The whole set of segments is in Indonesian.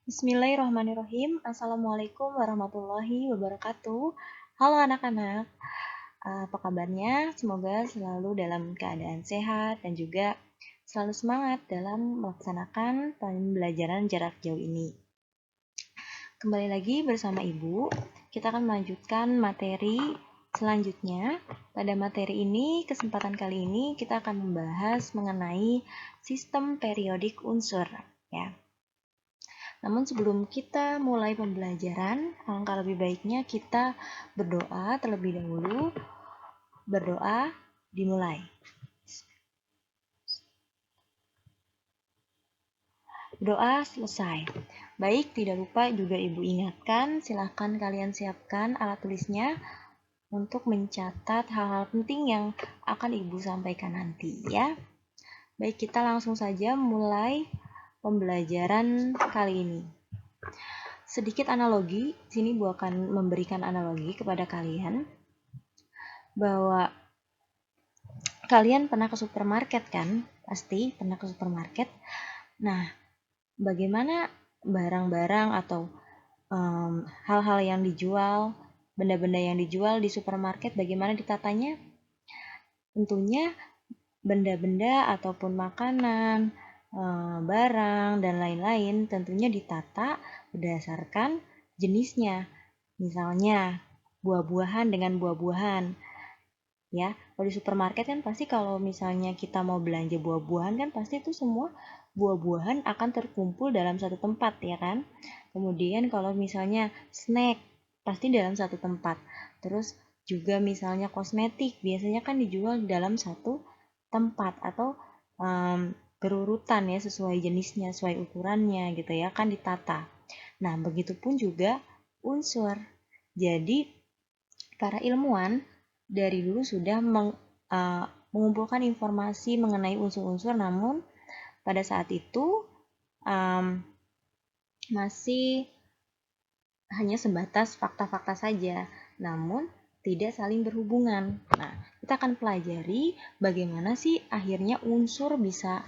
Bismillahirrahmanirrahim. Assalamualaikum warahmatullahi wabarakatuh. Halo anak-anak, apa kabarnya? Semoga selalu dalam keadaan sehat dan juga selalu semangat dalam melaksanakan pembelajaran jarak jauh ini. Kembali lagi bersama Ibu, kita akan melanjutkan materi selanjutnya. Pada materi ini, kesempatan kali ini kita akan membahas mengenai sistem periodik unsur, ya. Namun sebelum kita mulai pembelajaran, alangkah lebih baiknya kita berdoa terlebih dahulu. Berdoa dimulai. Doa selesai. Baik, tidak lupa juga Ibu ingatkan, silahkan kalian siapkan alat tulisnya untuk mencatat hal-hal penting yang akan Ibu sampaikan nanti, ya. Baik, kita langsung saja mulai pembelajaran kali ini. Sedikit analogi, sini Bu akan memberikan analogi kepada kalian bahwa kalian pernah ke supermarket kan? Pasti pernah ke supermarket. Nah, bagaimana barang-barang atau hal-hal yang dijual, benda-benda yang dijual di supermarket, bagaimana ditatanya? Tentunya benda-benda ataupun makanan, barang, dan lain-lain tentunya ditata berdasarkan jenisnya. Misalnya, buah-buahan dengan buah-buahan. Ya, kalau di supermarket kan pasti kalau misalnya kita mau belanja buah-buahan kan pasti itu semua buah-buahan akan terkumpul dalam satu tempat, ya kan? Kemudian kalau misalnya snack pasti dalam satu tempat. Terus juga misalnya kosmetik biasanya kan dijual dalam satu tempat atau berurutan ya, sesuai jenisnya, sesuai ukurannya gitu ya, kan ditata. Nah, begitupun juga unsur. Jadi para ilmuwan dari dulu sudah mengumpulkan informasi mengenai unsur-unsur, namun pada saat itu masih hanya sebatas fakta-fakta saja, namun tidak saling berhubungan. Nah, kita akan pelajari bagaimana sih akhirnya unsur bisa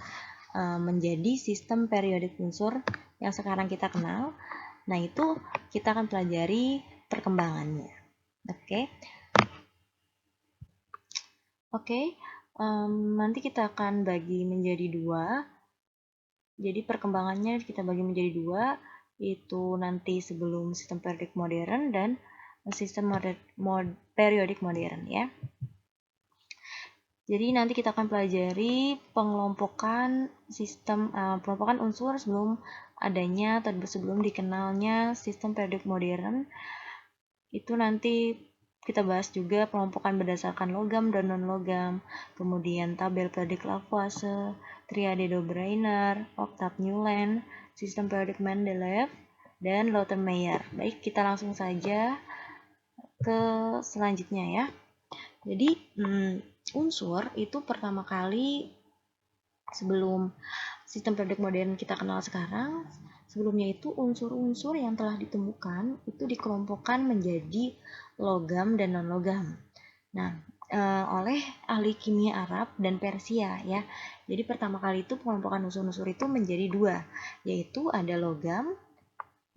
menjadi sistem periodik unsur yang sekarang kita kenal. Nah, itu kita akan pelajari perkembangannya. Oke, nanti kita akan bagi menjadi dua. Jadi perkembangannya kita bagi menjadi dua, itu nanti sebelum sistem periodik modern dan sistem periodik modern ya. Jadi nanti kita akan pelajari pengelompokan sistem pengelompokan unsur sebelum adanya atau sebelum dikenalnya sistem periodik modern. Itu nanti kita bahas juga pengelompokan berdasarkan logam dan non-logam, kemudian tabel periodik Lavoisier, triade Dobereiner, oktav Newland, sistem periodik Mendeleev, dan Lautenmeyer. Baik, kita langsung saja ke selanjutnya ya. Jadi, unsur itu pertama kali sebelum sistem periodik modern kita kenal sekarang, sebelumnya itu unsur-unsur yang telah ditemukan itu dikelompokkan menjadi logam dan non-logam. Nah, oleh ahli kimia Arab dan Persia ya. Jadi pertama kali itu pengelompokan unsur-unsur itu menjadi dua, yaitu ada logam,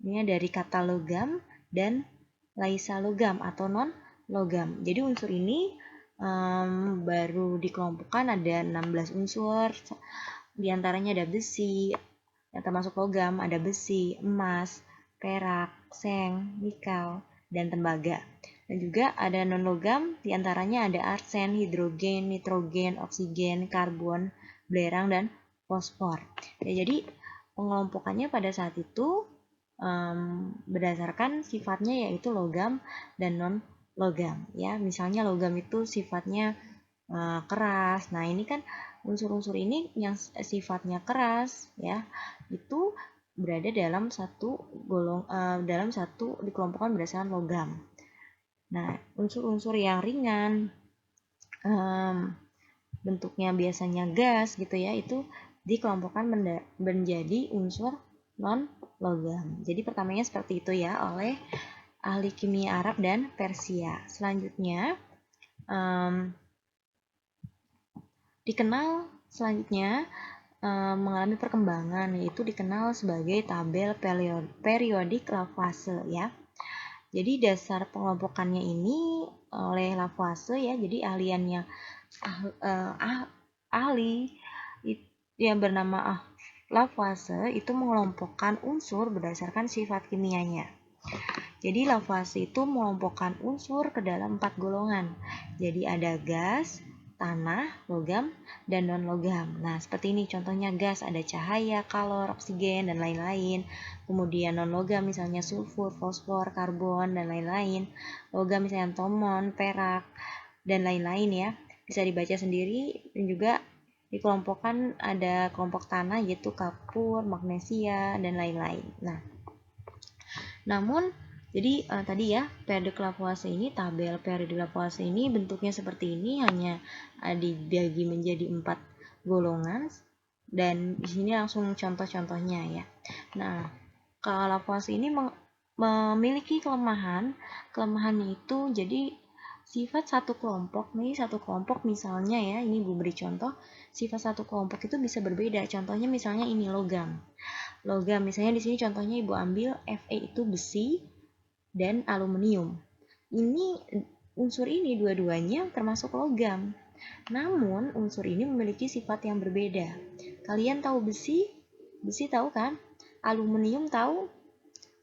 ini dari kata logam, dan laisa logam atau non-logam. Jadi unsur ini baru dikelompokkan ada 16 unsur. Di antaranya ada besi, yang termasuk logam, ada besi, emas, perak, seng, nikel, dan tembaga. Dan juga ada non-logam, di antaranya ada arsen, hidrogen, nitrogen, oksigen, karbon, belerang, dan fosfor. Ya, jadi pengelompokannya pada saat itu berdasarkan sifatnya yaitu logam dan non-logam. Ya, misalnya logam itu sifatnya keras. Nah, ini kan unsur-unsur ini yang sifatnya keras ya, itu berada dalam satu dikelompokkan berdasarkan logam. Nah, unsur-unsur yang ringan bentuknya biasanya gas gitu ya, itu dikelompokkan menjadi unsur non-logam. Jadi pertamanya seperti itu ya oleh ahli kimia Arab dan Persia. Selanjutnya dikenal selanjutnya mengalami perkembangan, yaitu dikenal sebagai tabel periodik Lavoisier ya. Jadi dasar pengelompokannya ini oleh Lavoisier ya, jadi ahli yang bernama Lavoisier itu mengelompokkan unsur berdasarkan sifat kimianya. Jadi Lavoisier itu mengelompokkan unsur ke dalam 4 golongan. Jadi ada gas, tanah, logam, dan non-logam. Nah, seperti ini contohnya gas, ada cahaya, kalor, oksigen, dan lain-lain. Kemudian non-logam misalnya sulfur, fosfor, karbon, dan lain-lain. Logam misalnya tomon, perak, dan lain-lain ya. Bisa dibaca sendiri, dan juga dikelompokkan ada kelompok tanah yaitu kapur, magnesia, dan lain-lain. Nah, namun jadi tadi ya, periode Lavoisier ini, tabel periode Lavoisier ini bentuknya seperti ini, hanya dibagi menjadi 4 golongan, dan di sini langsung contoh-contohnya ya. Nah, kalau Lavoisier ini memiliki kelemahannya itu jadi sifat satu kelompok misalnya ya, ini Ibu beri contoh, sifat satu kelompok itu bisa berbeda. Contohnya misalnya ini logam. Logam misalnya di sini contohnya Ibu ambil Fe itu besi dan aluminium. Ini unsur ini dua-duanya termasuk logam. Namun unsur ini memiliki sifat yang berbeda. Kalian tahu besi? Besi tahu kan? Aluminium tahu?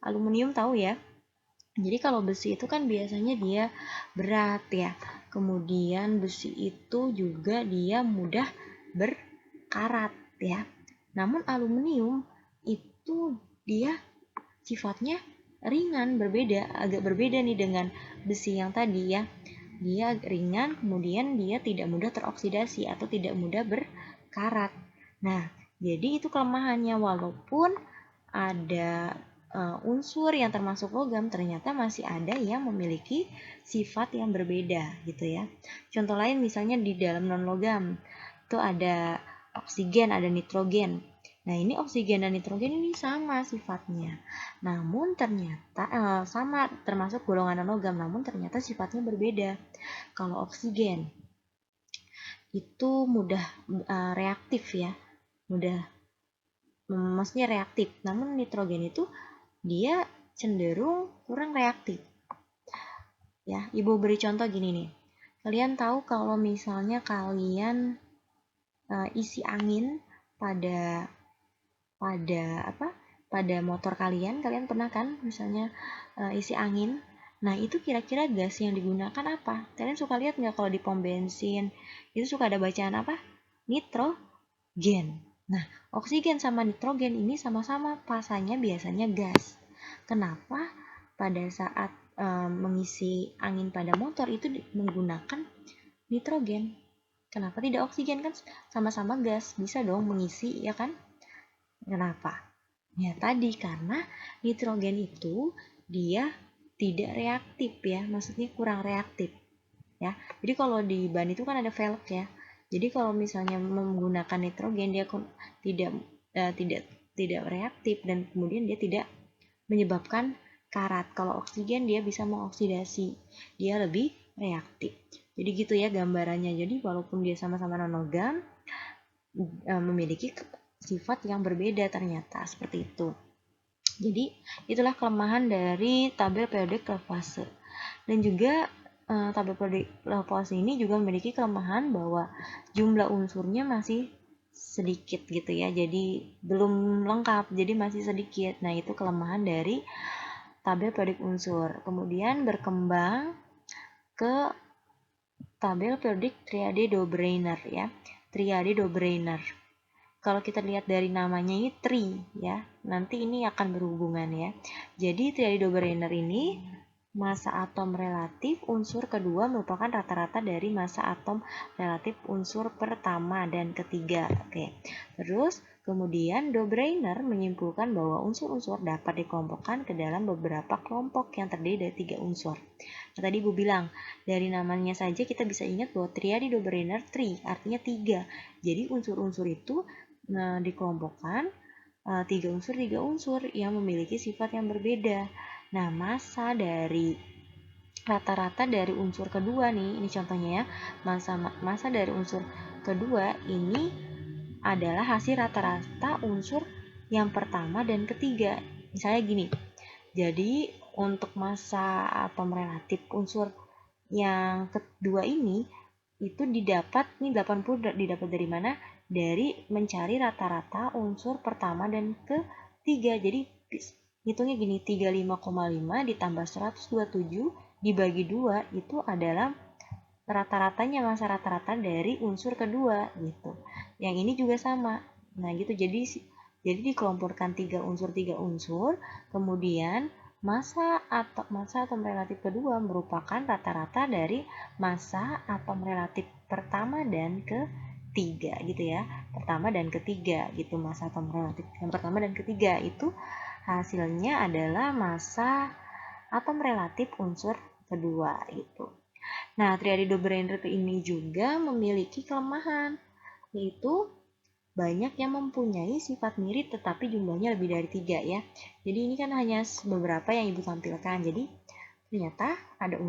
Aluminium tahu ya? Jadi kalau besi itu kan biasanya dia berat ya. Kemudian besi itu juga dia mudah berkarat ya. Namun aluminium itu dia sifatnya ringan, agak berbeda nih dengan besi yang tadi ya. Dia ringan, kemudian dia tidak mudah teroksidasi atau tidak mudah berkarat. Nah, jadi itu kelemahannya, walaupun ada unsur yang termasuk logam, ternyata masih ada yang memiliki sifat yang berbeda gitu ya. Contoh lain misalnya di dalam non-logam itu ada oksigen, ada nitrogen. Nah, ini oksigen dan nitrogen ini sama sifatnya. Namun ternyata sama termasuk golongan non-logam, namun ternyata sifatnya berbeda. Kalau oksigen itu mudah reaktif ya. Maksudnya reaktif. Namun nitrogen itu dia cenderung kurang reaktif. Ya, Ibu beri contoh gini nih. Kalian tahu kalau misalnya kalian isi angin pada motor kalian pernah kan misalnya isi angin. Nah, itu kira-kira gas yang digunakan apa? Kalian suka lihat nggak kalau di pom bensin itu suka ada bacaan apa? Nitrogen. Nah, oksigen sama nitrogen ini sama-sama fasanya biasanya gas. Kenapa pada saat mengisi angin pada motor itu menggunakan nitrogen? Kenapa tidak oksigen? Kan sama-sama gas, bisa dong mengisi ya kan? Kenapa? Ya tadi karena nitrogen itu dia tidak reaktif ya, maksudnya kurang reaktif ya. Jadi kalau di ban itu kan ada velg ya. Jadi kalau misalnya menggunakan nitrogen dia tidak reaktif dan kemudian dia tidak menyebabkan karat. Kalau oksigen dia bisa mengoksidasi, dia lebih reaktif. Jadi gitu ya gambarannya. Jadi walaupun dia sama-sama non-logam memiliki sifat yang berbeda ternyata seperti itu. Jadi itulah kelemahan dari tabel periodik Lavoisier. Dan juga tabel periodik Lavoisier ini juga memiliki kelemahan bahwa jumlah unsurnya masih sedikit gitu ya. Jadi belum lengkap, jadi masih sedikit. Nah, itu kelemahan dari tabel periodik unsur. Kemudian berkembang ke tabel periodik triade Dobereiner ya. Triade Dobereiner. Kalau kita lihat dari namanya ini tri ya, nanti ini akan berhubungan ya. Jadi triade Dobereiner ini massa atom relatif unsur kedua merupakan rata-rata dari massa atom relatif unsur pertama dan ketiga. Oke. Terus kemudian Dobereiner menyimpulkan bahwa unsur-unsur dapat dikelompokkan ke dalam beberapa kelompok yang terdiri dari 3 unsur. Nah, tadi Ibu bilang, dari namanya saja kita bisa ingat bahwa triade Dobereiner tri, artinya 3. Jadi unsur-unsur itu dikelompokkan 3 unsur yang memiliki sifat yang berbeda. Nah, massa dari rata-rata dari unsur kedua nih, ini contohnya ya, massa dari unsur kedua ini adalah hasil rata-rata unsur yang pertama dan ketiga. Misalnya gini, jadi untuk massa atom relatif unsur yang kedua ini itu didapat, nih 80 didapat dari mana? Dari mencari rata-rata unsur pertama dan ketiga. Jadi hitungnya gini, 35,5 ditambah 127 dibagi 2 itu adalah rata-ratanya, masa rata-rata dari unsur kedua gitu. Yang ini juga sama. Nah, gitu. Jadi dikelompokkan tiga unsur, kemudian massa atom relatif kedua merupakan rata-rata dari massa atom relatif pertama dan ketiga gitu ya. Pertama dan ketiga gitu, massa atom relatif yang pertama dan ketiga itu hasilnya adalah massa atom relatif unsur kedua gitu. Nah, triade Dobereiner ini juga memiliki kelemahan, yaitu banyak yang mempunyai sifat mirip tetapi jumlahnya lebih dari 3 ya. Jadi ini kan hanya beberapa yang Ibu tampilkan. Jadi ternyata ada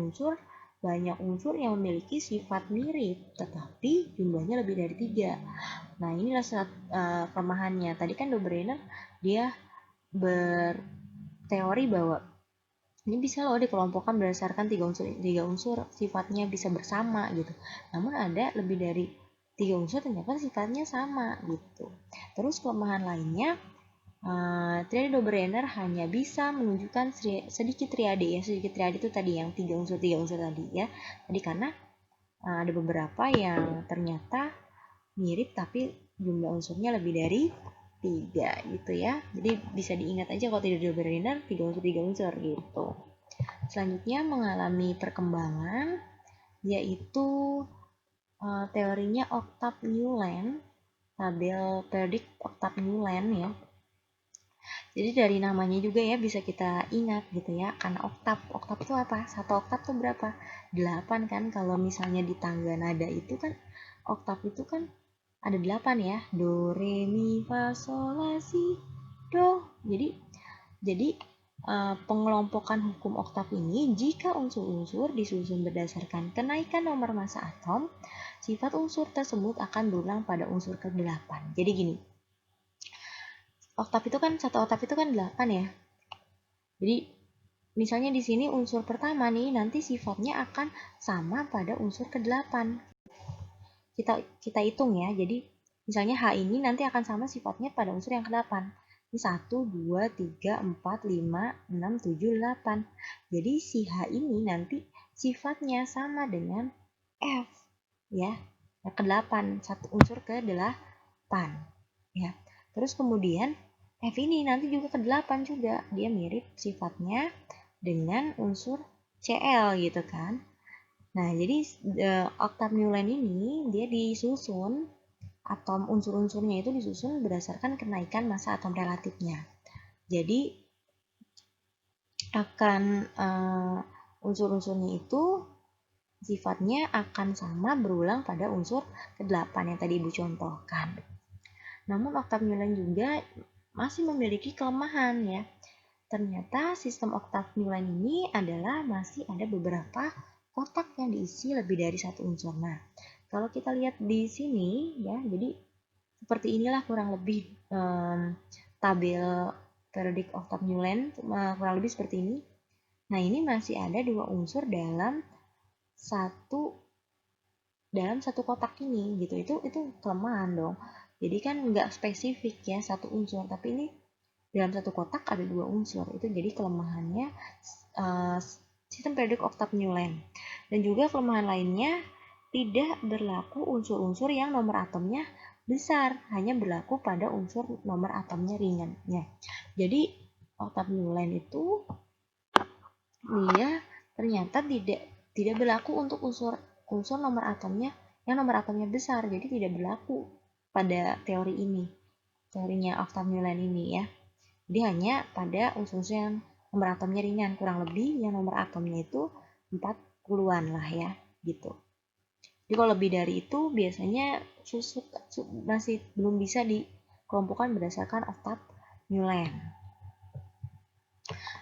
banyak unsur yang memiliki sifat mirip tetapi jumlahnya lebih dari 3. Nah, inilah kelemahannya. Tadi kan Dobereiner dia berteori bahwa ini bisa loh dikelompokkan berdasarkan tiga unsur sifatnya bisa bersama gitu. Namun ada lebih dari 3 unsur ternyata sifatnya sama gitu. Terus kelemahan lainnya, triade Dobereiner hanya bisa menunjukkan sedikit triade ya. Sedikit triade itu tadi yang tiga unsur tadi ya. Tadi karena ada beberapa yang ternyata mirip tapi jumlah unsurnya lebih dari 3 gitu ya. Jadi bisa diingat aja kalau triade Dobereiner tiga unsur gitu. Selanjutnya mengalami perkembangan yaitu teorinya Octave Newland, tabel periodik Octave Newland ya. Jadi dari namanya juga ya bisa kita ingat gitu ya, karena oktav itu apa? Satu oktav itu berapa? 8 kan. Kalau misalnya di tangga nada itu kan oktav itu kan ada 8 ya. Do, re, mi, fa, sol, la, si, do. Jadi pengelompokan hukum oktav ini, jika unsur-unsur disusun berdasarkan kenaikan nomor massa atom, sifat unsur tersebut akan berulang pada unsur ke-8. Jadi gini, satu oktav itu kan 8 ya. Jadi misalnya di sini unsur pertama nih nanti sifatnya akan sama pada unsur ke-8. Kita hitung ya. Jadi misalnya H ini nanti akan sama sifatnya pada unsur yang ke-8. Ini 1, 2, 3, 4, 5, 6, 7, 8. Jadi si H ini nanti sifatnya sama dengan F. Ya, ke-8. Satu unsur ke-8. Ya. Terus kemudian F ini nanti juga ke-8 juga. Dia mirip sifatnya dengan unsur Cl gitu kan. Nah, jadi Octave Newland ini dia disusun atom unsur-unsurnya itu disusun berdasarkan kenaikan massa atom relatifnya. Jadi akan unsur-unsurnya itu sifatnya akan sama berulang pada unsur ke-8 yang tadi Ibu contohkan. Namun Octave Newland juga masih memiliki kelemahan ya. Ternyata sistem Octave Newland ini adalah masih ada beberapa kotak yang diisi lebih dari satu unsur. Nah, kalau kita lihat di sini ya, jadi seperti inilah kurang lebih tabel periodik Octave Newland, kurang lebih seperti ini. Nah, ini masih ada dua unsur dalam satu kotak ini gitu. Itu kelemahan dong. Jadi kan nggak spesifik ya satu unsur, tapi ini dalam satu kotak ada dua unsur. Itu jadi kelemahannya sistem periodik Octave Newland. Dan juga kelemahan lainnya, tidak berlaku unsur-unsur yang nomor atomnya besar, hanya berlaku pada unsur nomor atomnya ringannya. Jadi Octave Newland itu dia ternyata tidak berlaku untuk unsur nomor atomnya yang nomor atomnya besar. Jadi tidak berlaku pada teori ini, teorinya Octave Newland ini ya. Jadi hanya pada unsur-unsur yang nomor atomnya ringan, kurang lebih yang nomor atomnya itu 40-an lah ya, gitu. Jadi kalau lebih dari itu biasanya masih belum bisa dikelompokkan berdasarkan Octave Newland.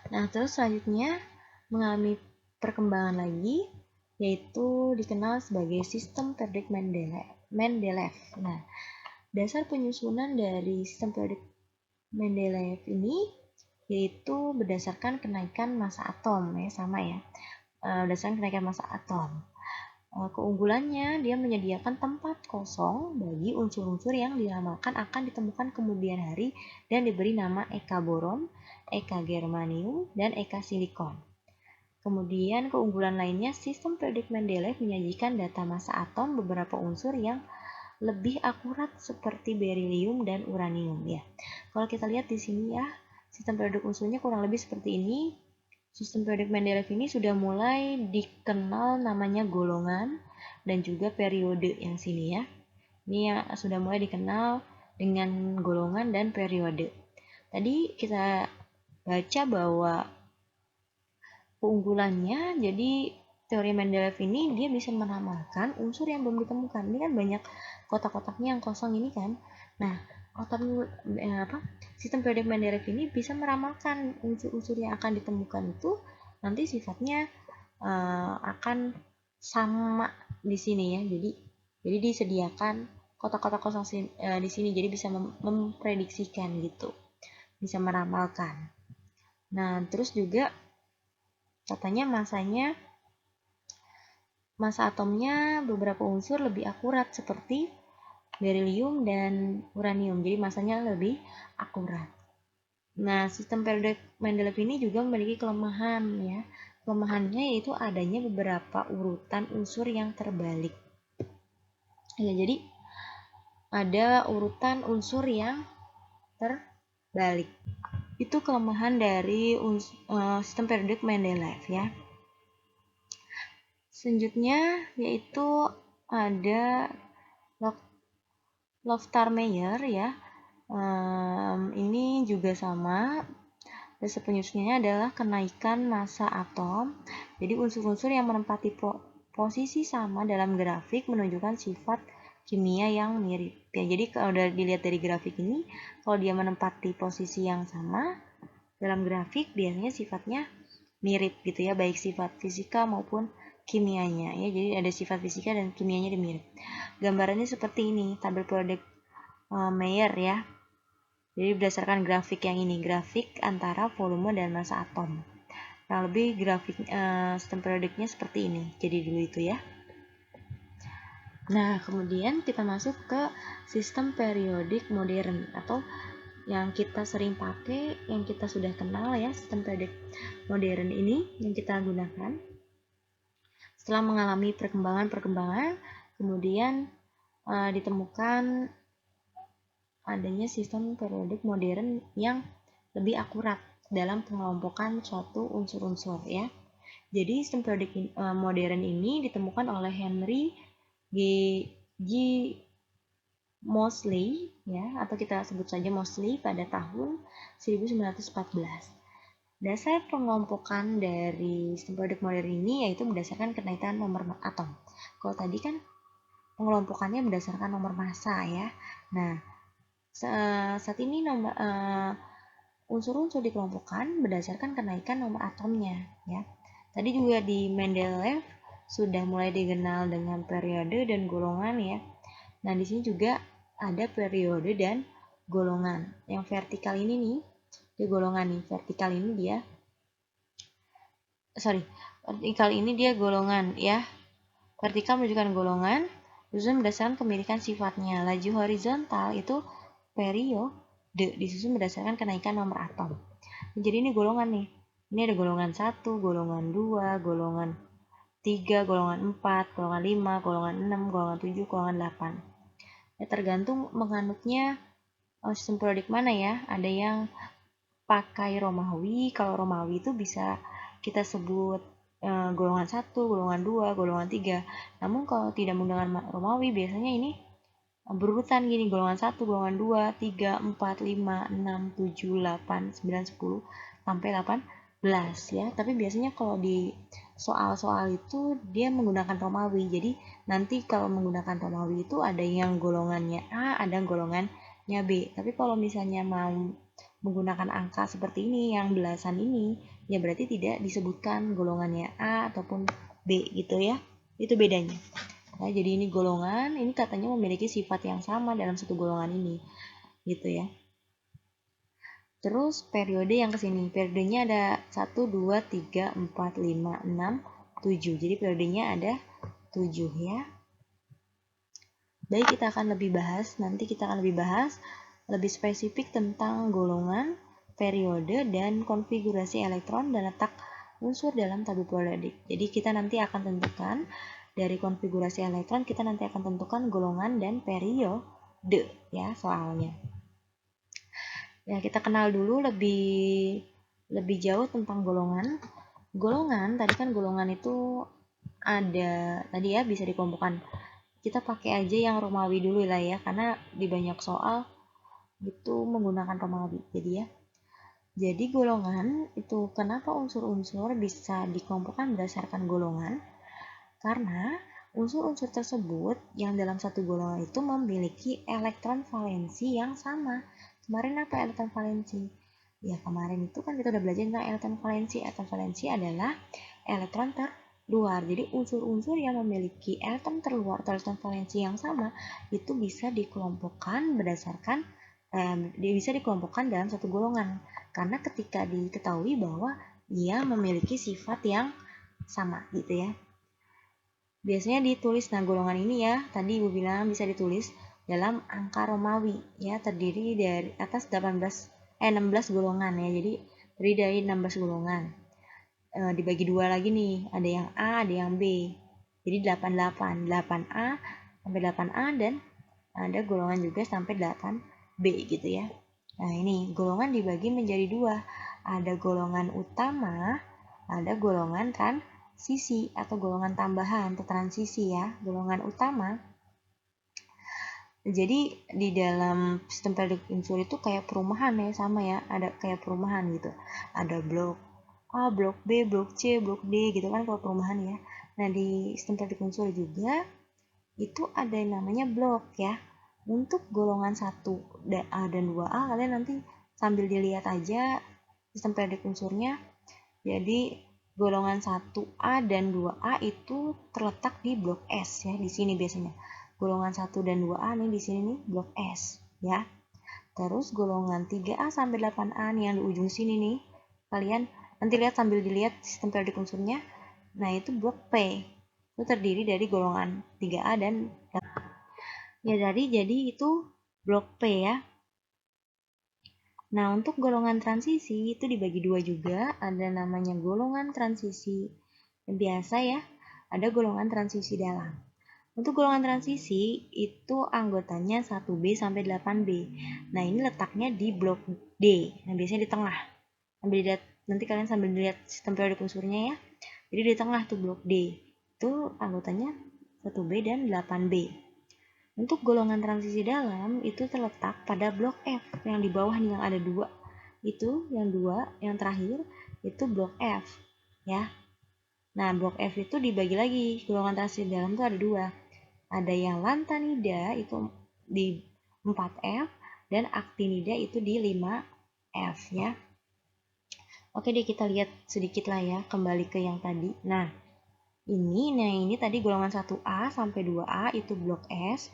Nah, terus selanjutnya mengalami perkembangan lagi, yaitu dikenal sebagai sistem periodik Mendeleev. Nah, Dasar penyusunan dari sistem periodik Mendeleev ini yaitu berdasarkan kenaikan massa atom, ya sama ya, berdasarkan kenaikan massa atom. Keunggulannya, dia menyediakan tempat kosong bagi unsur-unsur yang diramalkan akan ditemukan kemudian hari dan diberi nama eka boron, eka germanium, dan eka silikon. Kemudian keunggulan lainnya, sistem periodik Mendeleev menyajikan data massa atom beberapa unsur yang lebih akurat seperti berilium dan uranium ya. Kalau kita lihat di sini ya, sistem periodik unsurnya kurang lebih seperti ini. Sistem periodik Mendeleev ini sudah mulai dikenal namanya golongan dan juga periode yang sini ya. Ini yang sudah mulai dikenal dengan golongan dan periode. Tadi kita baca bahwa keunggulannya, jadi teori Mendeleev ini dia bisa meramalkan unsur yang belum ditemukan. Ini kan banyak kotak-kotaknya yang kosong ini kan. Nah, sistem periodik Mendeleev ini bisa meramalkan unsur-unsur yang akan ditemukan itu nanti sifatnya akan sama di sini ya. Jadi disediakan kotak-kotak kosong di sini, jadi bisa memprediksikan gitu, bisa meramalkan. Nah, terus juga katanya massa atomnya beberapa unsur lebih akurat seperti berilium dan uranium, jadi massanya lebih akurat. Nah, sistem periodik Mendeleev ini juga memiliki kelemahan ya. Kelemahannya yaitu adanya beberapa urutan unsur yang terbalik. Ya, jadi ada urutan unsur yang terbalik. Itu kelemahan dari sistem periodik Mendeleev ya. Selanjutnya yaitu ada Loftar-Meyer ya. Ini juga sama. Dasar penyusunannya adalah kenaikan massa atom. Jadi unsur-unsur yang menempati posisi sama dalam grafik menunjukkan sifat kimia yang mirip. Ya, jadi kalau dilihat dari grafik ini, kalau dia menempati posisi yang sama dalam grafik, biasanya sifatnya mirip gitu ya, baik sifat fisika maupun kimianya ya. Jadi ada sifat fisika dan kimianya mirip. Gambarannya seperti ini, tabel periodik Meyer ya. Jadi berdasarkan grafik yang ini, grafik antara volume dan massa atom. Nah, lebih grafik sistem periodiknya seperti ini. Jadi dulu itu ya. Nah, kemudian kita masuk ke sistem periodik modern atau yang kita sering pakai, yang kita sudah kenal ya, sistem periodik modern ini yang kita gunakan. Setelah mengalami perkembangan, kemudian ditemukan adanya sistem periodik modern yang lebih akurat dalam pengelompokan suatu unsur-unsur ya. Jadi sistem periodik modern ini ditemukan oleh Henry G. Moseley ya, atau kita sebut saja Moseley pada tahun 1914. Dasar pengelompokan dari sistem periodik modern ini yaitu berdasarkan kenaikan nomor atom. Kalau tadi kan pengelompokannya berdasarkan nomor massa ya. Nah, saat ini unsur-unsur dikelompokkan berdasarkan kenaikan nomor atomnya ya. Tadi juga di Mendeleev sudah mulai dikenal dengan periode dan golongan ya. Nah, di sini juga ada periode dan golongan. Yang vertikal ini nih, dia golongan nih. Vertikal ini dia golongan ya. Vertikal menunjukkan golongan, disusun berdasarkan kemiripan sifatnya. Laju horizontal itu periode, disusun berdasarkan kenaikan nomor atom. Jadi ini golongan nih. Ini ada golongan 1, golongan 2, golongan 3, golongan 4, golongan 5, golongan 6, golongan 7, golongan 8. Ya, tergantung menganutnya sistem periodik mana ya. Ada yang pakai Romawi. Kalau Romawi itu bisa kita sebut golongan 1, golongan 2, golongan 3. Namun kalau tidak menggunakan Romawi, biasanya ini berurutan gini, golongan 1, golongan 2, 3, 4, 5, 6, 7, 8, 9, 10 sampai 18 ya. Tapi biasanya kalau di soal-soal itu dia menggunakan Romawi. Jadi nanti kalau menggunakan Romawi itu ada yang golongannya A, ada golongannya B. Tapi kalau misalnya mau menggunakan angka seperti ini yang belasan ini, ya berarti tidak disebutkan golongannya A ataupun B gitu ya. Itu bedanya. Nah, jadi ini golongan, ini katanya memiliki sifat yang sama dalam satu golongan ini, gitu ya. Terus periode yang kesini, periodenya ada 1, 2, 3, 4, 5, 6, 7. Jadi periodenya ada 7 ya. Baik, kita akan lebih bahas, nanti kita akan lebih bahas lebih spesifik tentang golongan, periode, dan konfigurasi elektron dan letak unsur dalam tabel periodik. Jadi kita nanti akan tentukan dari konfigurasi elektron, kita nanti akan tentukan golongan dan periode ya soalnya. Ya, kita kenal dulu lebih jauh tentang golongan. Golongan, tadi kan golongan itu ada, tadi ya bisa dikelompokkan. Kita pakai aja yang Romawi dulu lah ya, karena di banyak soal itu menggunakan Romawi. Jadi golongan itu kenapa unsur-unsur bisa dikelompokkan berdasarkan golongan? Karena unsur-unsur tersebut yang dalam satu golongan itu memiliki elektron valensi yang sama. Kemarin apa elektron valensi? Ya, kemarin itu kan kita udah belajar tentang elektron valensi. Elektron valensi adalah elektron terluar. Jadi unsur-unsur yang memiliki elektron terluar atau elektron valensi yang sama itu bisa dikelompokkan berdasarkan bisa dikelompokkan dalam satu golongan. Karena ketika diketahui bahwa ia memiliki sifat yang sama gitu ya. Biasanya ditulis, nah golongan ini ya, tadi Ibu bilang bisa ditulis dalam angka Romawi ya, terdiri dari atas 16 golongan ya. Jadi terdiri dari 16 golongan. Dibagi dua lagi nih, ada yang A, ada yang B. Jadi 88, 8A sampai 8A dan ada golongan juga sampai 8B gitu ya. Nah, ini golongan dibagi menjadi dua. Ada golongan utama, ada golongan transisi atau golongan tambahan atau transisi ya. Golongan utama. Jadi di dalam sistem periodik unsur itu kayak perumahan ya, sama ya, ada kayak perumahan gitu. Ada blok A, blok B, blok C, blok D gitu kan kalau perumahan ya. Nah, di sistem periodik unsur juga itu ada yang namanya blok ya. Untuk golongan 1A dan 2A kalian nanti sambil dilihat aja sistem periodik unsurnya. Jadi golongan 1A dan 2A itu terletak di blok S ya, di sini biasanya. Golongan 1 dan 2A nih di sini nih blok S ya. Terus golongan 3A sampai 8A nih yang di ujung sini nih. Kalian nanti lihat sambil dilihat sistem periodik unsurnya. Nah, itu blok P. Itu terdiri dari golongan 3A dan ya jadi itu blok P ya. Nah, untuk golongan transisi itu dibagi dua juga, ada namanya golongan transisi biasa ya, ada golongan transisi dalam. Untuk golongan transisi itu anggotanya 1B sampai 8B. Nah, ini letaknya di blok D. Nah, biasanya di tengah. Sambil dilihat, nanti kalian sambil lihat sistem periodik unsurnya ya. Jadi di tengah tuh blok D. Itu anggotanya 1B dan 8B. Untuk golongan transisi dalam itu terletak pada blok F yang di bawah nih yang ada dua. Itu yang dua, yang terakhir itu blok F ya. Nah, blok F itu dibagi lagi. Golongan transisi dalam itu ada dua. Ada yang lantanida itu di 4F dan aktinida itu di 5F ya. Oke deh, kita lihat sedikit lah ya, kembali ke yang tadi. Nah, ini tadi golongan 1A sampai 2A itu blok S,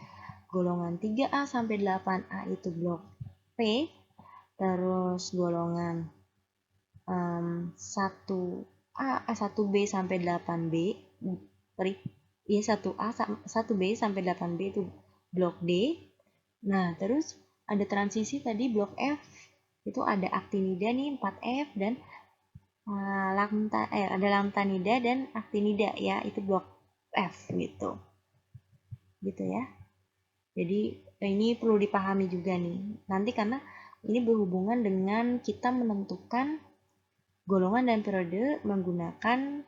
golongan 3A sampai 8A itu blok P, terus golongan 1B sampai 8B, ya 1B sampai 8B itu blok D. Nah, terus ada transisi tadi blok F, itu ada aktinida nih 4F dan ada lantanida dan aktinida ya, itu blok F gitu ya. Jadi ini perlu dipahami juga nih nanti, karena ini berhubungan dengan kita menentukan golongan dan periode menggunakan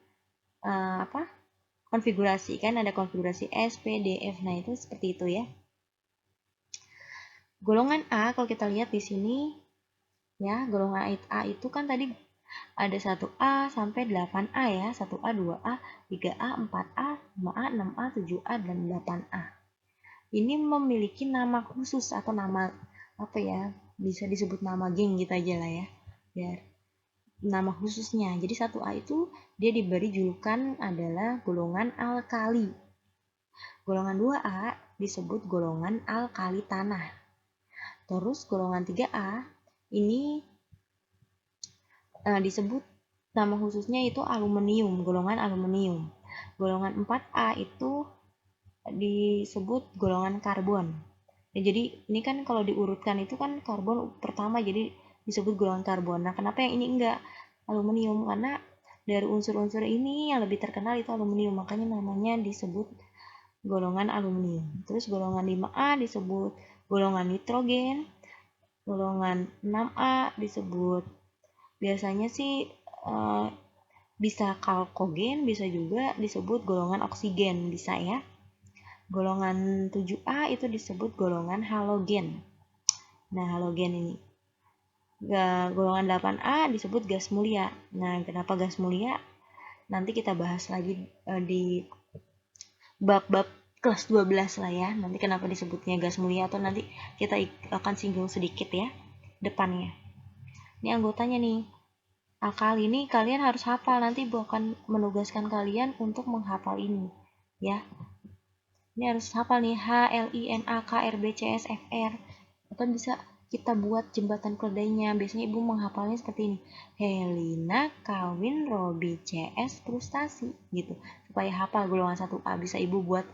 konfigurasi. Kan ada konfigurasi S, P, D, F. Nah, itu seperti itu ya. Golongan A kalau kita lihat di sini ya, golongan A itu kan tadi ada 1A sampai 8A ya, 1A, 2A, 3A, 4A, 5A, 6A, 7A, dan 8A. Ini memiliki nama khusus atau nama apa ya, bisa disebut nama geng gitu aja lah ya, biar nama khususnya. Jadi 1A itu dia diberi julukan adalah golongan alkali. Golongan 2A disebut golongan alkali tanah. Terus golongan 3A ini disebut nama khususnya itu aluminium, golongan aluminium. Golongan 4A itu disebut golongan karbon. Ya, jadi ini kan kalau diurutkan itu kan karbon pertama, jadi disebut golongan karbon. Nah, kenapa yang ini enggak aluminium? Karena dari unsur-unsur ini yang lebih terkenal itu aluminium, makanya namanya disebut golongan aluminium. Terus golongan 5A disebut golongan nitrogen, golongan 6A disebut biasanya sih bisa kalkogen, bisa juga disebut golongan oksigen, bisa ya. Golongan 7A itu disebut golongan halogen. Nah, halogen ini. Golongan 8A disebut gas mulia. Nah, kenapa gas mulia? Nanti kita bahas lagi di bab-bab kelas 12 lah ya. Nanti kenapa disebutnya gas mulia, atau nanti kita akan singgung sedikit ya depannya. Ini anggotanya nih. Kali ini kalian harus hafal, nanti Ibu akan menugaskan kalian untuk menghafal ini ya. Ini harus hafal nih, H, L, I, N, A, K, R, B, C, S, F, R. Atau bisa kita buat jembatan keledainya. Biasanya Ibu menghafalnya seperti ini. Helina kawin Robi CS frustasi gitu. Supaya hafal golongan 1A, bisa Ibu buat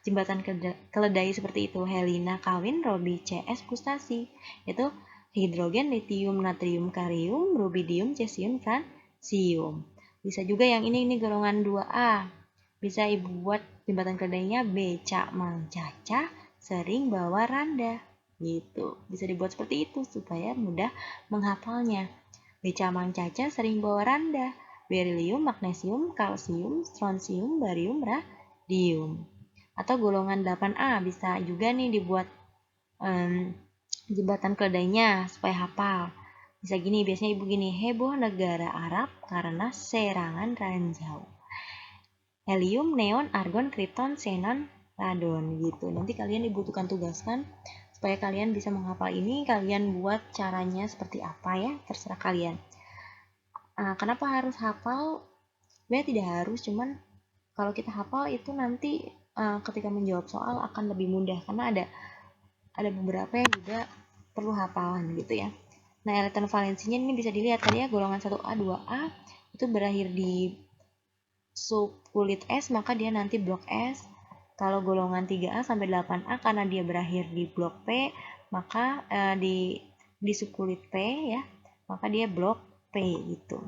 jembatan keledai seperti itu. Helina kawin Robi CS frustasi. Itu hidrogen, litium, natrium, karium, rubidium, cesium, fransium. Bisa juga yang ini golongan 2A. Bisa Ibu buat jembatan keledainya Beca Mang Caca sering bawa randa. Gitu. Bisa dibuat seperti itu supaya mudah menghafalnya. Beca Mang Caca sering bawa randa. Berilium, magnesium, kalsium, strontium, barium, radium. Atau golongan 8A bisa juga nih dibuat jembatan keledainya supaya hafal. Bisa gini, biasanya Ibu gini, heboh negara Arab karena serangan ranjau. Helium, neon, argon, krypton, xenon, radon gitu. Nanti kalian dibutuhkan tugaskan supaya kalian bisa menghafal ini. Kalian buat caranya seperti apa ya, terserah kalian. Kenapa harus hafal? Sebenarnya tidak harus, cuman kalau kita hafal itu nanti ketika menjawab soal akan lebih mudah, karena ada beberapa yang juga perlu hafalan gitu ya. Nah, elektron valensinya ini bisa dilihat tadi ya, golongan 1A, 2A itu berakhir di subkulit S, maka dia nanti blok S. Kalau golongan 3A sampai 8A karena dia berakhir di blok P, maka di subkulit P ya, maka dia blok P gitu.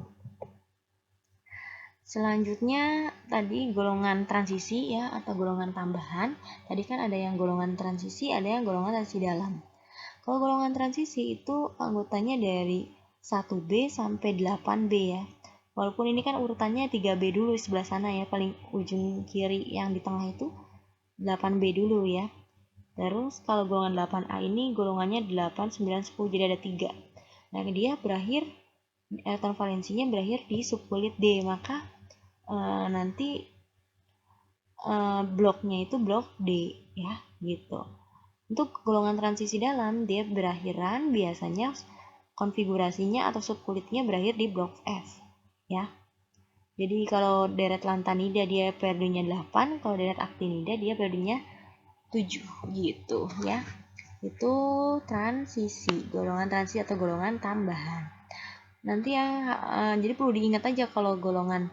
Selanjutnya tadi golongan transisi ya, atau golongan tambahan. Tadi kan ada yang golongan transisi, ada yang golongan transisi dalam. Kalau golongan transisi itu anggotanya dari 1B sampai 8B ya. Walaupun ini kan urutannya 3B dulu di sebelah sana ya, paling ujung kiri yang di tengah itu 8B dulu ya. Terus kalau golongan 8A ini golongannya 8, 9, 10, jadi ada 3. Nah, dia berakhir, elektron valensinya berakhir di subkulit D, maka nanti bloknya itu blok D ya, gitu. Untuk golongan transisi dalam, dia berakhiran biasanya konfigurasinya atau subkulitnya berakhir di blok F ya. Jadi kalau deret lantanida dia periodenya 8, kalau deret actinida dia periodenya 7 gitu ya. Itu transisi, golongan transisi atau golongan tambahan. Nanti yang jadi perlu diingat aja, kalau golongan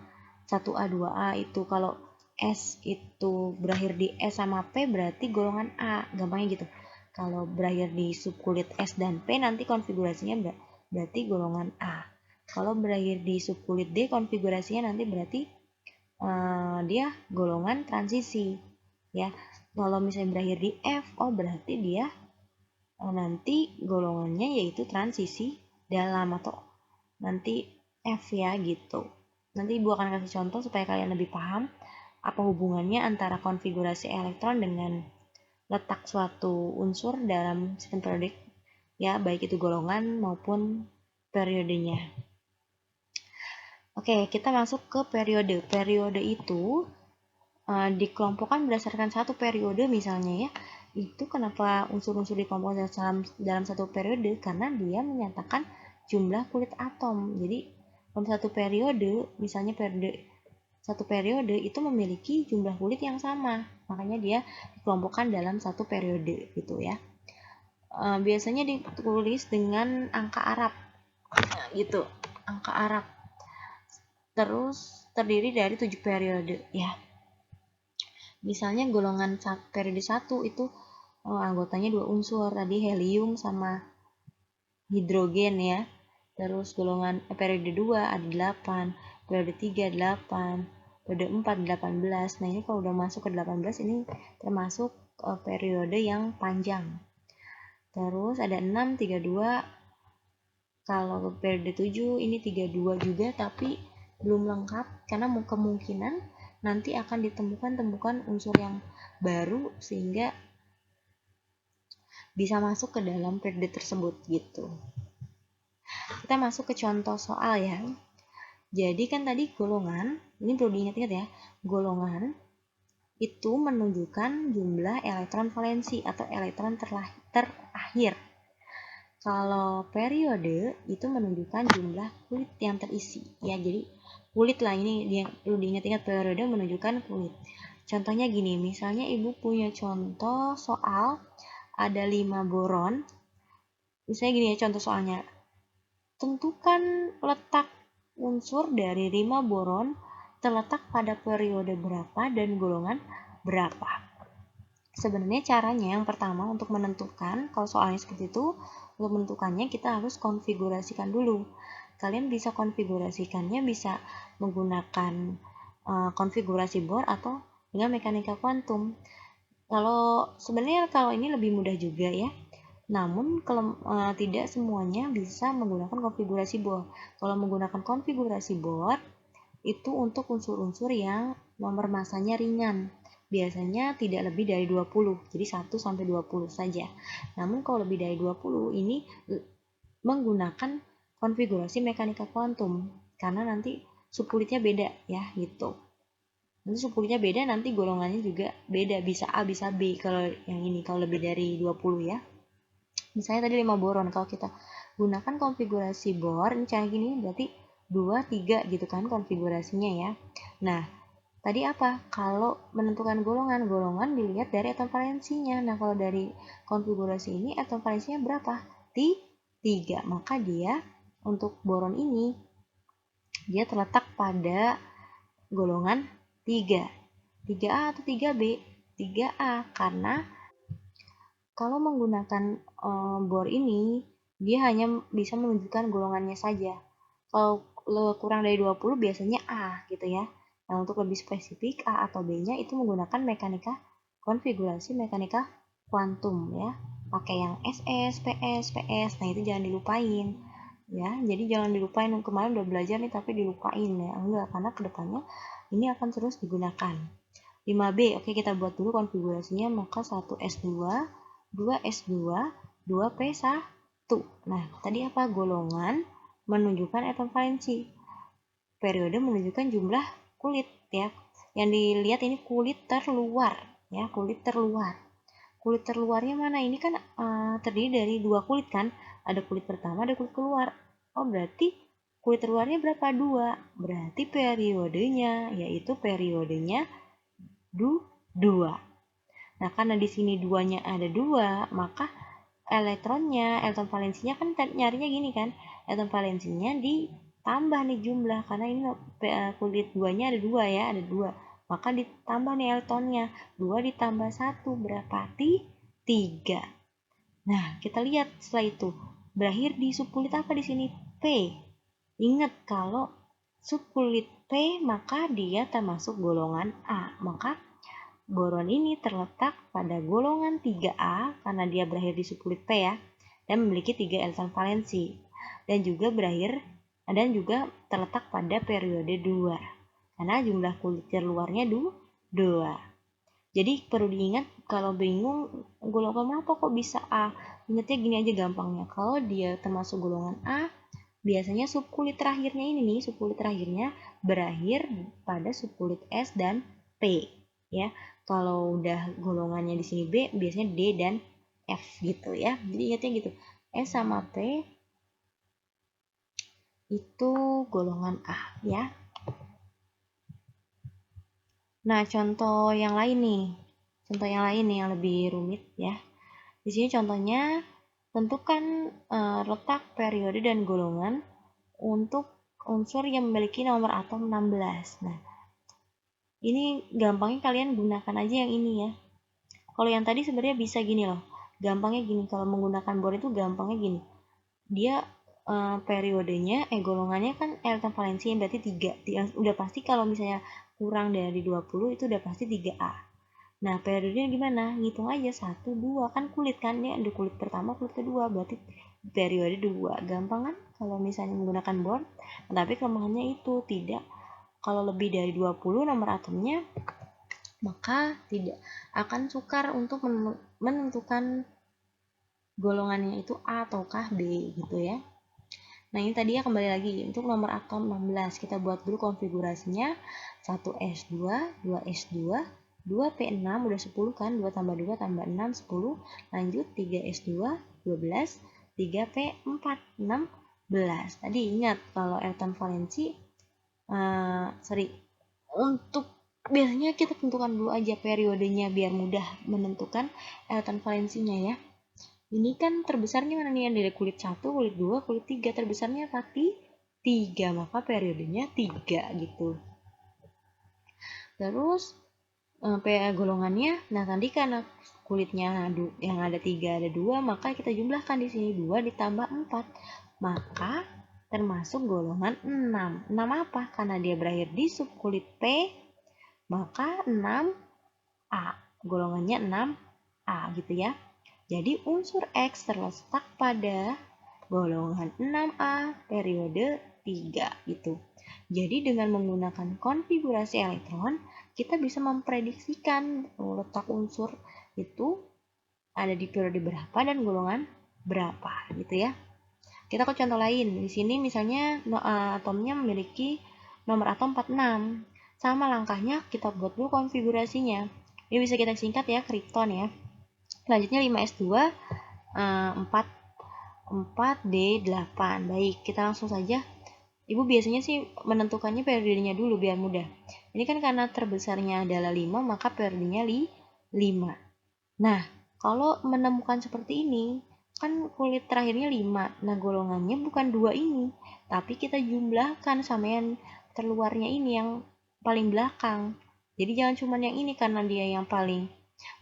1A, 2A itu kalau S itu berakhir di S sama P berarti golongan A, gampangnya gitu. Kalau berakhir di subkulit S dan P nanti konfigurasinya berarti golongan A. Kalau berakhir di subkulit D konfigurasinya nanti berarti dia golongan transisi ya. Kalau misalnya berakhir di F, berarti dia nanti golongannya yaitu transisi dalam atau nanti F ya gitu. Nanti Ibu akan kasih contoh supaya kalian lebih paham apa hubungannya antara konfigurasi elektron dengan letak suatu unsur dalam sistem periodik ya, baik itu golongan maupun periodenya. Oke, kita masuk ke periode. Periode itu dikelompokkan berdasarkan satu periode misalnya ya. Itu kenapa unsur-unsur dikelompokkan dalam satu periode, karena dia menyatakan jumlah kulit atom. Jadi dalam satu periode, misalnya periode satu periode itu memiliki jumlah kulit yang sama, makanya dia dikelompokkan dalam satu periode gitu ya. Biasanya ditulis dengan angka Arab gitu, angka Arab. Terus terdiri dari 7 periode ya. Misalnya golongan periode 1 itu anggotanya 2 unsur, tadi helium sama hidrogen ya. Terus golongan periode 2 ada 8, periode 3 8, periode 4 18. Nah, ini kalau udah masuk ke 18 ini termasuk periode yang panjang. Terus ada 6 32. Kalau periode 7 ini 32 juga tapi belum lengkap karena kemungkinan nanti akan ditemukan unsur yang baru sehingga bisa masuk ke dalam periode tersebut gitu. Kita masuk ke contoh soal ya. Jadi kan tadi golongan, ini perlu diingat-ingat ya, golongan itu menunjukkan jumlah elektron valensi atau elektron terakhir. Kalau periode itu menunjukkan jumlah kulit yang terisi. Ya, jadi kulit lah ini yang perlu diingat-ingat, periode menunjukkan kulit. Contohnya gini, misalnya ibu punya contoh soal ada 5 boron. Misalnya gini ya contoh soalnya. Tentukan letak unsur dari 5 boron terletak pada periode berapa dan golongan berapa. Sebenarnya caranya yang pertama untuk menentukan, kalau soalnya seperti itu, untuk menentukannya kita harus konfigurasikan dulu. Kalian bisa konfigurasikannya bisa menggunakan konfigurasi Bohr atau dengan mekanika kuantum. Sebenarnya kalau ini lebih mudah juga ya. Namun kalau tidak semuanya bisa menggunakan konfigurasi Bohr. Kalau menggunakan konfigurasi Bohr itu untuk unsur-unsur yang nomor masanya ringan. Biasanya tidak lebih dari 20, jadi 1 sampai 20 saja. Namun kalau lebih dari 20 ini menggunakan konfigurasi mekanika kuantum karena nanti subkulitnya beda ya gitu. Nanti subkulitnya beda, nanti golongannya juga beda, bisa A bisa B kalau yang ini kalau lebih dari 20 ya. Misalnya tadi 5 boron, kalau kita gunakan konfigurasi Bohr ini kayak gini berarti 2 3 gitu kan konfigurasinya ya. Nah, tadi apa? Kalau menentukan golongan dilihat dari atom valensinya. Nah, kalau dari konfigurasi ini atom valensinya berapa? 3. Maka dia untuk boron ini dia terletak pada golongan 3. 3A atau 3B? 3A karena kalau menggunakan Bohr ini dia hanya bisa menunjukkan golongannya saja. Kalau kurang dari 20 biasanya A gitu ya. Nah, untuk lebih spesifik A atau B-nya itu menggunakan konfigurasi mekanika kuantum ya. Pakai yang SS, PS, PS. Nah, itu jangan dilupain. Ya, jadi jangan dilupain, kemarin udah belajar nih tapi dilupain ya. Enggak, karena kedepannya ini akan terus digunakan. 5B, oke kita buat dulu konfigurasinya, maka 1S2, 2S2, 2P1. Nah, tadi apa? Golongan menunjukkan atom valensi. Periode menunjukkan jumlah kulit ya. Yang dilihat ini kulit terluar ya, kulit terluar. Kulit terluarnya mana? Ini kan terdiri dari 2 kulit kan? Ada kulit pertama, ada kulit keluar. Oh, berarti kulit terluarnya berapa? 2. Berarti periodenya yaitu periodenya 2. Nah, karena di sini 2-nya ada 2, maka elektron valensinya kan nyarinya gini kan, elektron valensinya ditambah nih jumlah, karena ini kulit 2-nya ada 2 ya, ada 2, maka ditambah nih elektronnya, 2 ditambah 1 berapa? 3. Nah, kita lihat setelah itu berakhir di subkulit apa di sini? P. Ingat kalau subkulit P maka dia termasuk golongan A, maka boron ini terletak pada golongan 3A karena dia berakhir di subkulit P ya, dan memiliki 3 elektron valensi, dan juga terletak pada periode 2 karena jumlah kulit terluarnya 2. Jadi perlu diingat kalau bingung golongan apa kok bisa A, ingatnya gini aja gampangnya, kalau dia termasuk golongan A biasanya subkulit terakhirnya ini nih, subkulit terakhirnya berakhir pada subkulit S dan P ya. Kalau udah golongannya di sini B, biasanya D dan F gitu ya. Jadi ingatnya gitu. S sama P itu golongan A ya. Nah, contoh yang lain nih. Contoh yang lain nih yang lebih rumit ya. Di sini contohnya tentukan letak periode dan golongan untuk unsur yang memiliki nomor atom 16. Nah, ini gampangnya kalian gunakan aja yang ini ya. Kalau yang tadi sebenarnya bisa gini loh. Gampangnya gini, kalau menggunakan bor itu gampangnya gini. Dia periodenya, golongannya kan elektron valensi yang berarti 3. Udah pasti kalau misalnya kurang dari 20 itu udah pasti 3A. Nah, periodenya gimana? Ngitung aja 1, 2. Kan kulit kan, ini ada kulit pertama, kulit kedua. Berarti periode 2. Gampang kan kalau misalnya menggunakan bor? Tapi kelemahannya itu tidak. Kalau lebih dari 20 nomor atomnya, maka tidak akan sukar untuk menentukan golongannya itu A ataukah B gitu ya. Nah, ini tadi ya kembali lagi untuk nomor atom 16. Kita buat dulu konfigurasinya. 1S2, 2S2, 2P6 udah 10 kan, 2 tambah 2 tambah 6, 10. Lanjut 3S2, 12, 3P4, 16. Tadi ingat kalau elektron valensi, untuk biasanya kita tentukan dulu aja periodenya biar mudah menentukan elektron valensinya ya. Ini kan terbesarnya mana nih, yang dari kulit 1, kulit 2, kulit 3. Terbesarnya tapi 3, maka periodenya 3 gitu. Terus PA golongannya, nah tadi karena kulitnya yang ada 3 ada 2, maka kita jumlahkan di sini 2 ditambah 4. Maka termasuk golongan 6. 6 apa? Karena dia berakhir di subkulit P, maka 6A. Golongannya 6A gitu ya. Jadi unsur X terletak pada golongan 6A periode 3 gitu. Jadi dengan menggunakan konfigurasi elektron, kita bisa memprediksikan letak unsur itu ada di periode berapa dan golongan berapa gitu ya. Kita ke contoh lain. Di sini misalnya atomnya memiliki nomor atom 46. Sama langkahnya kita buat dulu konfigurasinya. Ini bisa kita singkat ya, kripton ya. Selanjutnya 5S2 4D8. Baik, kita langsung saja. Ibu biasanya sih menentukannya periodenya dulu biar mudah. Ini kan karena terbesarnya adalah 5, maka periodenya 5. Nah, kalau menemukan seperti ini, kan kulit terakhirnya 5. Nah, golongannya bukan 2 ini, tapi kita jumlahkan sama yang terluarnya ini, yang paling belakang. Jadi jangan cuma yang ini karena dia yang paling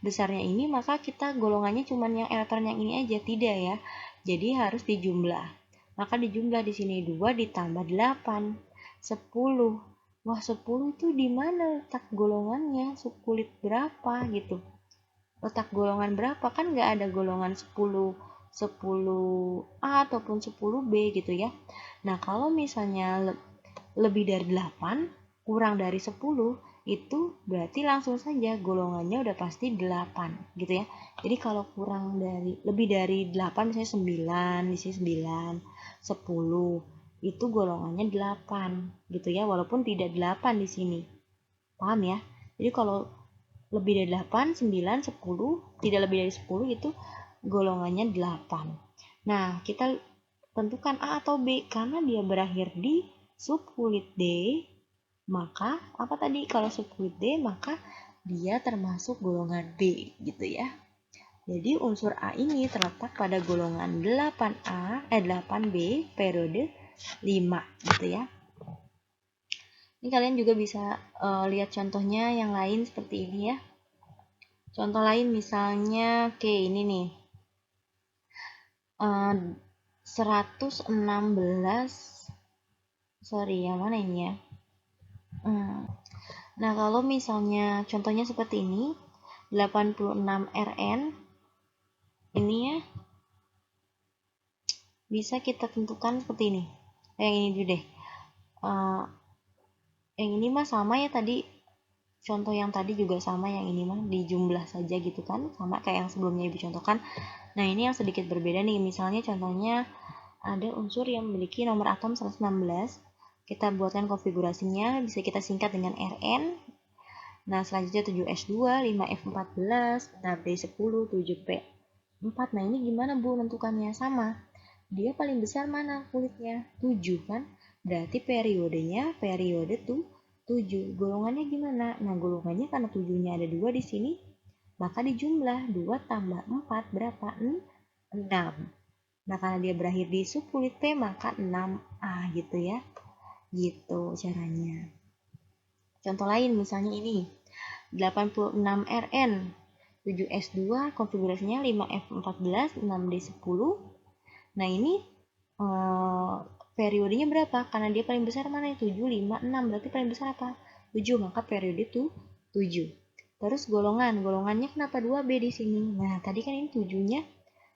besarnya ini, maka kita golongannya cuma yang elektron yang ini aja, tidak ya. Jadi harus dijumlah. Maka dijumlah di sini 2 ditambah 8, 10. Wah, 10 itu di mana letak golongannya? Subkulit berapa gitu. Letak golongan berapa? Kan nggak ada golongan 10A ataupun 10B gitu ya. Nah, kalau misalnya lebih dari 8 kurang dari 10, itu berarti langsung saja golongannya udah pasti 8 gitu ya. Jadi kalau kurang dari lebih dari 8, misalnya 9, di sini 9, 10, itu golongannya 8 gitu ya, walaupun tidak 8 di sini. Paham ya? Jadi kalau lebih dari 8, 9, 10, tidak lebih dari 10 itu golongannya 8. Nah, kita tentukan A atau B karena dia berakhir di subkulit D, maka apa tadi, kalau subkulit D maka dia termasuk golongan B gitu ya. Jadi unsur A ini terletak pada golongan 8B periode 5 gitu ya. Ini kalian juga bisa lihat contohnya yang lain seperti ini ya. Contoh lain misalnya ini nih. 116, sorry yang mana ini ya. Nah, kalau misalnya contohnya seperti ini, 86 Rn ini ya, bisa kita tentukan seperti ini. Yang ini dulu deh. Yang ini mah sama ya tadi, contoh yang tadi juga sama, yang ini mah dijumlah saja gitu kan, sama kayak yang sebelumnya ibu contohkan. Nah, ini yang sedikit berbeda nih, misalnya contohnya ada unsur yang memiliki nomor atom 116. Kita buatkan konfigurasinya, bisa kita singkat dengan Rn. Nah, selanjutnya 7S2, 5F14, nah B10, 7P4. Nah, ini gimana Bu menentukannya? Sama. Dia paling besar mana kulitnya? 7 kan? Berarti periodenya periode 7 7. Golongannya gimana? Nah, golongannya karena 7-nya ada 2 di sini, maka dijumlah 2 tambah 4 berapa? 6. Nah, karena dia berakhir di sub kulit P, maka 6A gitu ya. Gitu caranya. Contoh lain misalnya ini, 86 Rn, 7S2, konfigurasinya 5F14, 6D10. Nah, ini periodenya berapa? Karena dia paling besar mana? 7, 5, 6. Berarti paling besar apa? 7, maka periode itu 7. Terus golongannya kenapa 2B di sini? Nah, tadi kan ini 7-nya.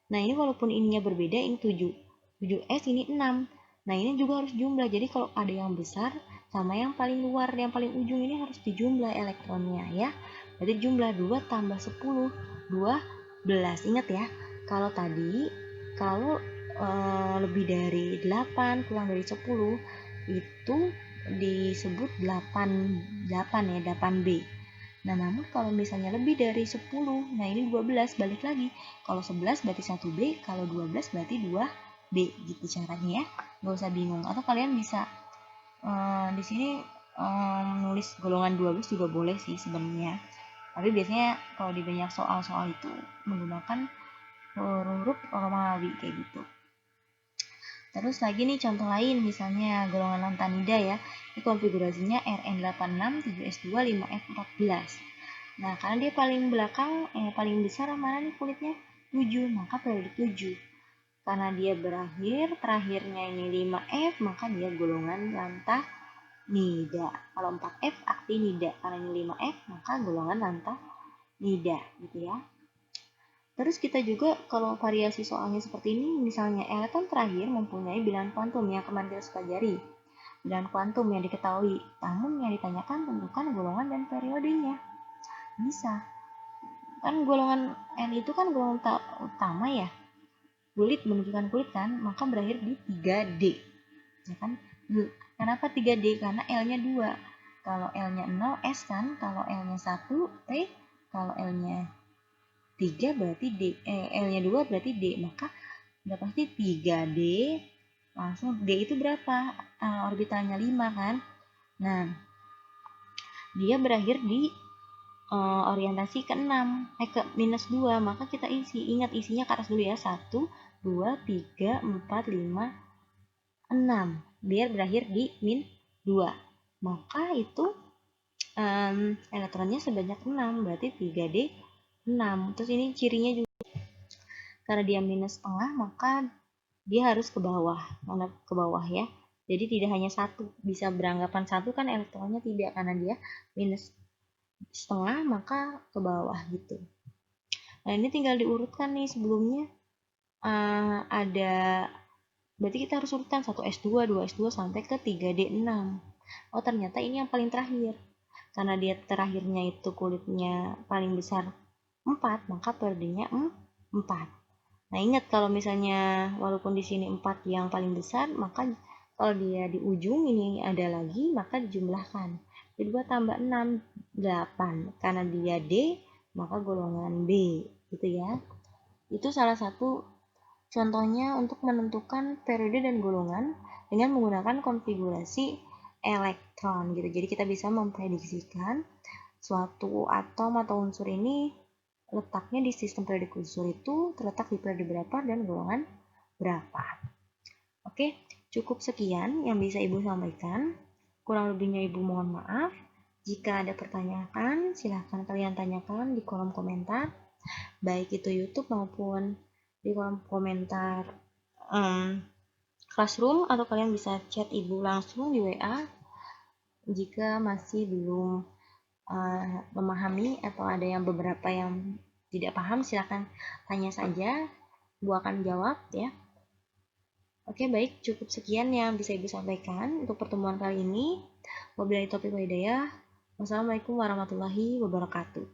Nah, ini walaupun ininya berbeda, ini 7. 7S ini 6. Nah, ini juga harus jumlah. Jadi kalau ada yang besar sama yang paling luar, yang paling ujung ini harus dijumlah elektronnya ya. Berarti jumlah 2 tambah 10, 12. Ingat ya, kalau tadi lebih dari 8 kurang dari 10 itu disebut 8 ya, 8B. Nah, namun kalau misalnya lebih dari 10, nah ini 12, balik lagi. Kalau 11 berarti 1B, kalau 12 berarti 2B, gitu caranya ya. Nggak usah bingung. Atau kalian bisa di sini nulis golongan 12 juga boleh sih sebenarnya. Tapi biasanya kalau di banyak soal-soal itu menggunakan huruf Romawi kayak gitu. Terus lagi nih contoh lain, misalnya golongan lantanida ya. Ini konfigurasinya Rn86, 7S2, 5F14. Nah, karena dia paling belakang, paling besar mana nih kulitnya? 7, maka periode 7. Karena dia terakhirnya ini 5F, maka dia golongan lantanida. Kalau 4F aktinida, karena ini 5F, maka golongan lantanida gitu ya. Terus kita juga kalau variasi soalnya seperti ini, misalnya elektron terakhir mempunyai bilangan kuantum yang kemarin kita pelajari. Bilangan kuantum yang diketahui, namun yang ditanyakan tentukan golongan dan periodenya. Bisa. Kan golongan N itu kan golongan utama ya. Kulit menunjukkan kulit kan, maka berakhir di 3D. Ya kan? Kenapa 3D? Karena L-nya 2. Kalau L-nya 0 S kan, kalau L-nya 1 T, kalau L-nya 3 berarti D, L-nya 2 berarti D, maka udah pasti 3D, langsung D itu berapa? Orbitalnya 5 kan? Nah, dia berakhir di orientasi ke 6, ke minus 2, maka kita ingat isinya ke atas dulu ya, 1, 2, 3, 4, 5, 6, biar berakhir di min 2, maka itu elektronnya sebanyak 6, berarti 3D 6. Terus ini cirinya juga, karena dia minus setengah, maka dia harus ke bawah, ya. Jadi tidak hanya satu, bisa beranggapan satu kan elektronnya, tidak, karena dia minus setengah maka ke bawah gitu. Nah, ini tinggal diurutkan nih, sebelumnya ada, berarti kita harus urutkan 1S2, 2S2 sampai ke 3D6. Oh, ternyata ini yang paling terakhir. Karena dia terakhirnya itu kulitnya paling besar 4, maka periodenya 4. Nah, ingat kalau misalnya walaupun di sini 4 yang paling besar, maka kalau dia di ujung ini ada lagi, maka dijumlahkan. 2 tambah 6, 8. Karena dia D, maka golongan B, gitu ya. Itu salah satu contohnya untuk menentukan periode dan golongan dengan menggunakan konfigurasi elektron gitu. Jadi kita bisa memprediksikan suatu atom atau unsur ini letaknya di sistem periodik unsur itu terletak di periode berapa dan golongan berapa. Oke, cukup sekian yang bisa Ibu sampaikan. Kurang lebihnya Ibu mohon maaf. Jika ada pertanyaan, silahkan kalian tanyakan di kolom komentar, baik itu YouTube maupun di kolom komentar Classroom, atau kalian bisa chat Ibu langsung di WA jika masih belum memahami atau ada yang beberapa yang tidak paham. Silahkan tanya saja, Ibu akan jawab ya. Oke, baik, cukup sekian yang bisa Ibu sampaikan untuk pertemuan kali ini. Wabillahi taufiq wal hidayah. Wassalamualaikum warahmatullahi wabarakatuh.